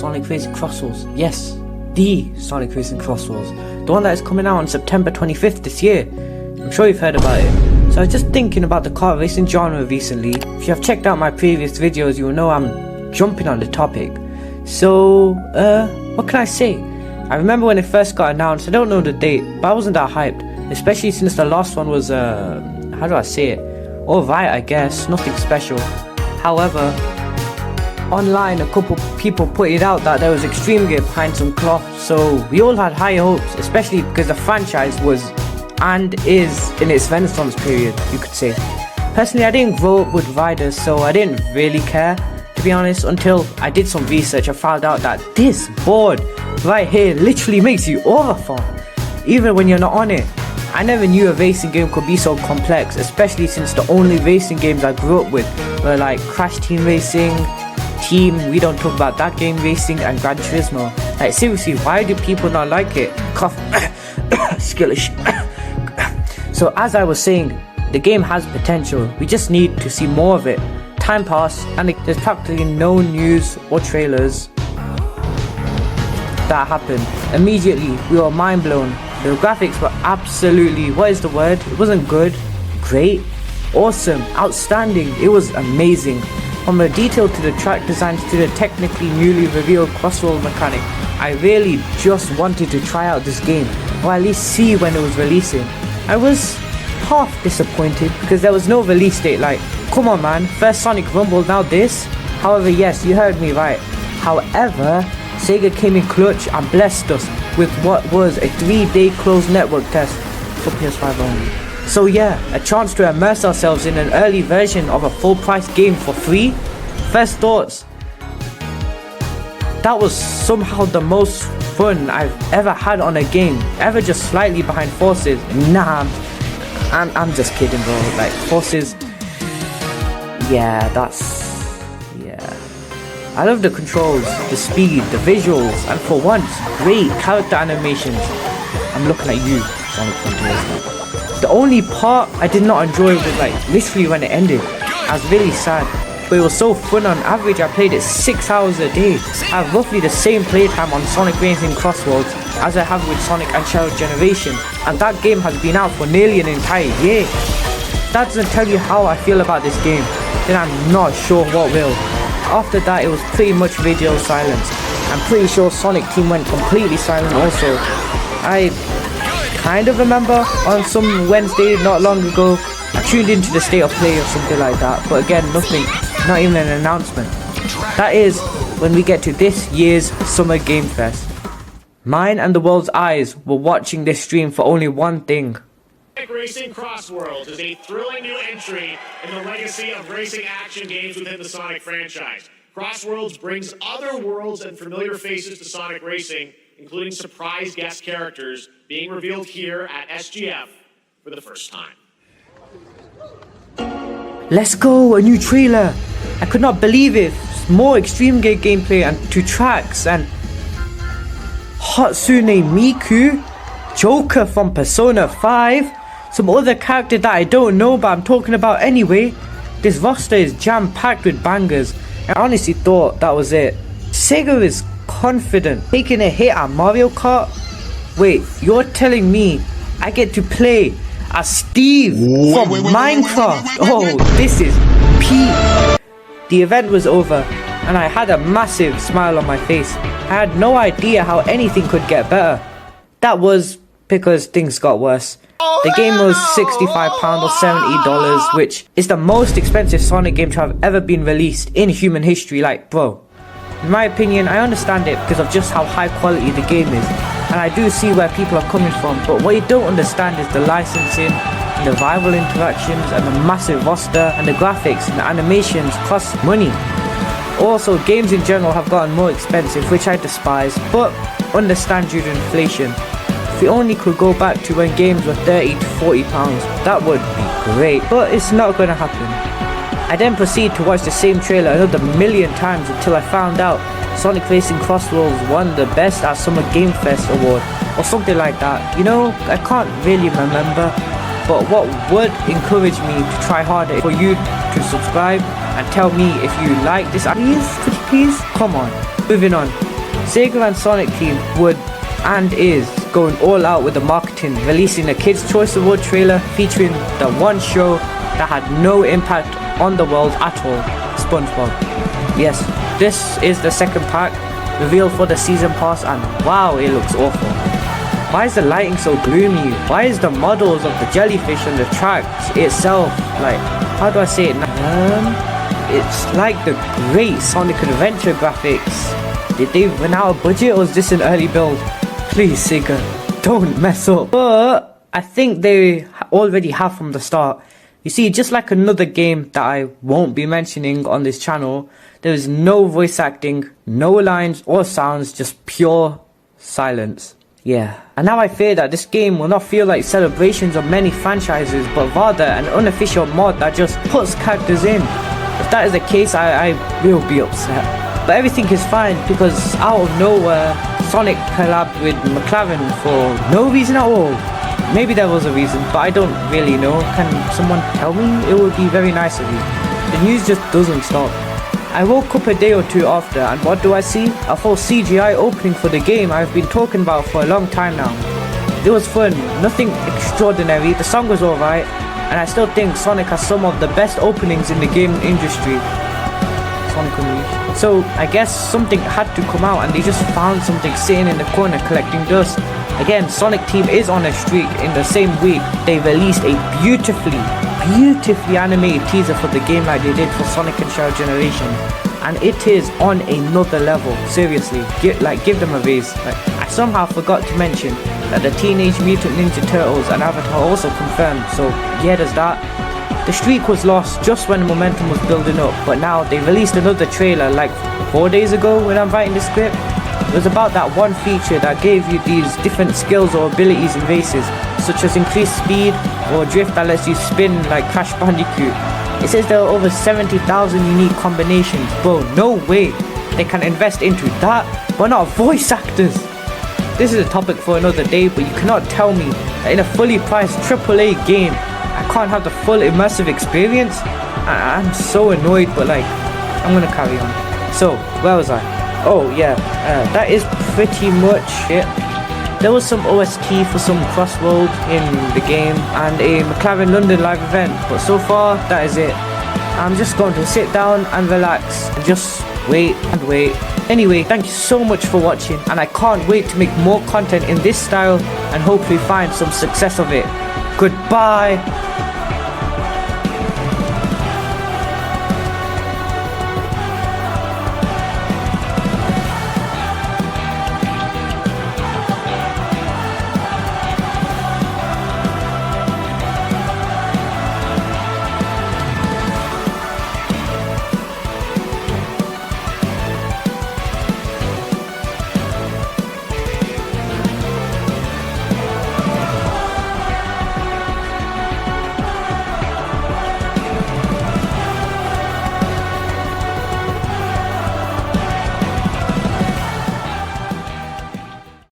Sonic Racing CrossWorlds. Yes, the Sonic Racing CrossWorlds. The one that is coming out on September 25th this year. I'm sure you've heard about it. So I was just thinking about the car racing genre recently. If you have checked out my previous videos, you will know I'm jumping on the topic. So, what can I say? I remember when it first got announced, I don't know the date, but I wasn't that hyped. Especially since the last one was, how do I say it? Alright, I guess, nothing special. However, online a couple people pointed out that there was extreme gear behind some cloth, so we all had high hopes, especially because the franchise was and is in its renaissance period, you could say. Personally, I didn't grow up with riders, so I didn't really care, to be honest, until I did some research and found out that this board right here literally makes you overfall, even when you're not on it. I never knew a racing game could be so complex, especially since the only racing games I grew up with were like Crash Team Racing, we don't talk about that game, racing, and Gran Turismo. Like seriously, why do people not like it? Cough. Skillish. So as I was saying, the game has potential, we just need to see more of it. Time passed and there's practically no news or trailers that happened. Immediately we were mind blown. The graphics were absolutely, what is the word? It wasn't good, great, awesome, outstanding. It was amazing. From the detail to the track designs to the technically newly revealed CrossWorlds mechanic, I really just wanted to try out this game, or at least see when it was releasing. I was half disappointed because there was no release date. Like, come on man, first Sonic Rumble, now this? However, yes, you heard me right. However, Sega came in clutch and blessed us with what was a 3-day closed network test for PS5 only. So yeah, a chance to immerse ourselves in an early version of a full price game for free? First thoughts, that was somehow the most fun I've ever had on a game, ever just slightly behind Forces. Nah, I'm just kidding bro, like Forces, yeah, I love the controls, the speed, the visuals, and for once, great character animations. I'm looking at you, Sonic Frontiers. The only part I did not enjoy was like literally when it ended. I was really sad, but it was so fun. On average I played it 6 hours a day. I have roughly the same playtime on Sonic Racing CrossWorlds as I have with Sonic and Shadow Generation, and that game has been out for nearly an entire year. That doesn't tell you how I feel about this game, then I'm not sure what will. After that it was pretty much radio silence. I'm pretty sure Sonic Team went completely silent also. I kind of remember on some Wednesday not long ago I tuned into the state of play or something like that, but again nothing, not even an announcement. That is when we get to this year's Summer Game Fest. Mine and the world's eyes were watching this stream for only one thing. Sonic Racing CrossWorlds is a thrilling new entry in the legacy of racing action games within the Sonic franchise. CrossWorlds brings other worlds and familiar faces to Sonic Racing, including surprise guest characters being revealed here at SGF for the first time. Let's go, a new trailer. I could not believe it. More extreme gameplay and 2 tracks and Hatsune Miku, Joker from Persona 5, some other character that I don't know but I'm talking about anyway. This roster is jam-packed with bangers. I honestly thought that was it. Sega is confident, taking a hit at Mario Kart. Wait, you're telling me I get to play as Steve from Minecraft? Oh, this is peak. The event was over and I had a massive smile on my face. I had no idea how anything could get better. That was because things got worse. The game was £65 or $70, which is the most expensive Sonic game to have ever been released in human history. Like, bro, in my opinion, I understand it because of just how high quality the game is, and I do see where people are coming from, but what you don't understand is the licensing, and the rival interactions, and the massive roster, and the graphics and the animations cost money. Also, games in general have gotten more expensive, which I despise, but understand due to inflation. If we only could go back to when games were £30 to £40, that would be great, but it's not gonna happen. I then proceed to watch the same trailer another million times until I found out Sonic Racing CrossWorlds won the Best at Summer Game Fest award, or something like that. You know, I can't really remember, but what would encourage me to try harder for you to subscribe and tell me if you like this. Please, could you please? Come on. Moving on. Sega and Sonic Team would and is going all out with the marketing, releasing a Kids' Choice Award trailer featuring the one show that had no impact on the world at all, SpongeBob. Yes, this is the second pack, revealed for the season pass, and wow, it looks awful. Why is the lighting so gloomy? Why is the models of the jellyfish and the tracks itself, like, how do I say it now? It's like the great Sonic Adventure graphics. Did they run out of budget, or is this an early build? Please, Sega, don't mess up. But I think they already have from the start. You see, just like another game that I won't be mentioning on this channel, there is no voice acting, no lines or sounds, just pure silence. Yeah, and now I fear that this game will not feel like celebrations of many franchises, but rather an unofficial mod that just puts characters in. If that is the case, I will be upset. But everything is fine, because out of nowhere, Sonic collabed with McLaren for no reason at all. Maybe there was a reason, but I don't really know. Can someone tell me? It would be very nice of you. The news just doesn't stop. I woke up a day or two after, and what do I see? A full CGI opening for the game I've been talking about for a long time now. It was fun, nothing extraordinary, the song was alright, and I still think Sonic has some of the best openings in the game industry. Sonic Unleashed. So I guess something had to come out, and they just found something sitting in the corner collecting dust. Again, Sonic Team is on a streak. In the same week, they released a beautifully animated teaser for the game like they did for Sonic and Shadow Generation, and it is on another level. Seriously, give them a raise. I somehow forgot to mention that the Teenage Mutant Ninja Turtles and Avatar also confirmed, so yeah, there's that. The streak was lost just when the momentum was building up, but now they released another trailer like 4 days ago when I'm writing the script. It was about that one feature that gave you these different skills or abilities in races, such as increased speed or drift that lets you spin like Crash Bandicoot. It says there are over 70,000 unique combinations. Bro, no way they can invest into that, but not voice actors. This is a topic for another day, but you cannot tell me that in a fully priced AAA game I can't have the full immersive experience. I'm so annoyed, but like, I'm gonna carry on. So, where was I? Oh yeah, that is pretty much it. There was some OST for some CrossWorlds in the game and a McLaren London live event, but so far that is it. I'm just going to sit down and relax and just wait and wait. Anyway, thank you so much for watching, and I can't wait to make more content in this style and hopefully find some success of it. Goodbye.